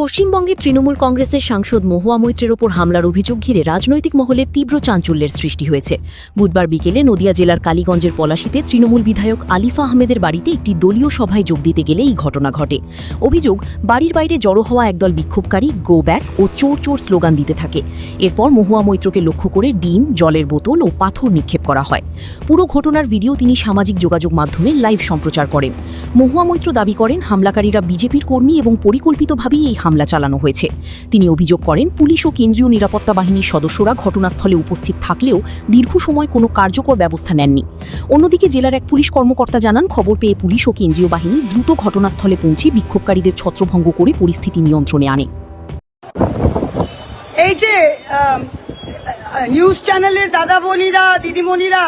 পশ্চিমবঙ্গে তৃণমূল কংগ্রেসের সাংসদ মহুয়া মৈত্রের ওপর হামলার অভিযোগ ঘিরে রাজনৈতিক মহলে তীব্র চাঞ্চল্যের সৃষ্টি হয়েছে। বুধবার বিকেলে নদিয়া জেলার কালীগঞ্জের পলাশীতে তৃণমূল বিধায়ক আলিফা আহমেদের বাড়িতে একটি দলীয় সভায় যোগ দিতে গেলে এই ঘটনা ঘটে। অভিযোগ, বাড়ির বাইরে জড়ো হওয়া একদল বিক্ষোভকারী গো ব্যাক ও চোর চোর স্লোগান দিতে থাকে। এরপর মহুয়া মৈত্রকে লক্ষ্য করে ডিম, জলের বোতল ও পাথর নিক্ষেপ করা হয়। পুরো ঘটনার ভিডিও তিনি সামাজিক যোগাযোগ মাধ্যমে লাইভ সম্প্রচার করেন। মহুয়া মৈত্র দাবি করেন, হামলাকারীরা বিজেপির কর্মী এবং পরিকল্পিতভাবেই এই হামলা চালানো হয়েছে। তিনি অভিযোগ করেন, পুলিশ ও কেন্দ্রীয় নিরাপত্তা বাহিনীর সদস্যরা ঘটনাস্থলে উপস্থিত থাকলেও দীর্ঘ সময় কোনো কার্যকর ব্যবস্থা নেননি। অন্যদিকে জেলার এক পুলিশ কর্মকর্তা জানান, খবর পেয়ে পুলিশ ও কেন্দ্রীয় বাহিনী দ্রুত ঘটনাস্থলে পৌঁছে বিক্ষোভকারীদের ছত্রভঙ্গ করে পরিস্থিতি নিয়ন্ত্রণে আনে। এই যে নিউজ চ্যানেলের দাদা বোনিরা, দিদিমণিরা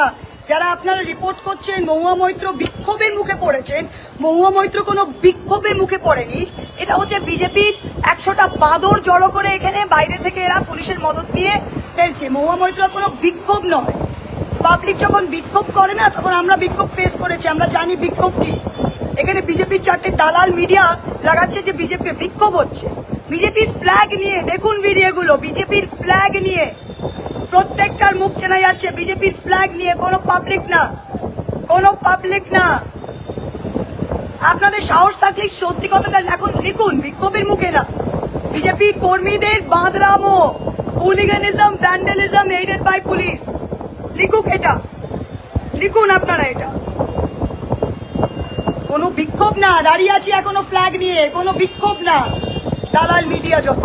যারা আপনারা রিপোর্ট করছেন মহুয়া মৈত্র বিক্ষোভের মুখে পড়েছেন, মহুয়া মৈত্র কোনো বিক্ষোভের মুখে পড়েনি। এটা হচ্ছে বিজেপির 100টা বাদর জড়ো করে এখানে বাইরে থেকে এরা পুলিশের মদত দিয়ে ফেলছে। মহুয়া মৈত্র কোনো বিক্ষোভ নয়। পাবলিক যখন বিক্ষোভ করে না, তখন আমরা বিক্ষোভ ফেস করেছি, আমরা জানি বিক্ষোভ কি। এখানে বিজেপির 4টে দালাল মিডিয়া লাগাচ্ছে যে বিজেপি বিক্ষোভ হচ্ছে। বিজেপির ফ্ল্যাগ নিয়ে দেখুন ভিডিওগুলো, বিজেপির ফ্ল্যাগ নিয়ে প্রত্যেকটার মুখ চেনা যাচ্ছে, বিজেপির ফ্ল্যাগ নিয়ে। কোনো পাবলিক না, কোনো পাবলিক না। আপনাদের সাহস থাকলে সত্যি কথাটা লিখুন, বিক্ষোভের মুখে না। বিজেপি কর্মীদের বাঁদরামো, hooliganism, vandalism aided by police, লিখুক এটা, লিখুন আপনারা এটা। কোনো বিক্ষোভ না, দাঁড়িয়ে আছি এখনো ফ্ল্যাগ নিয়ে, কোনো বিক্ষোভ না। দালাল মিডিয়া যত।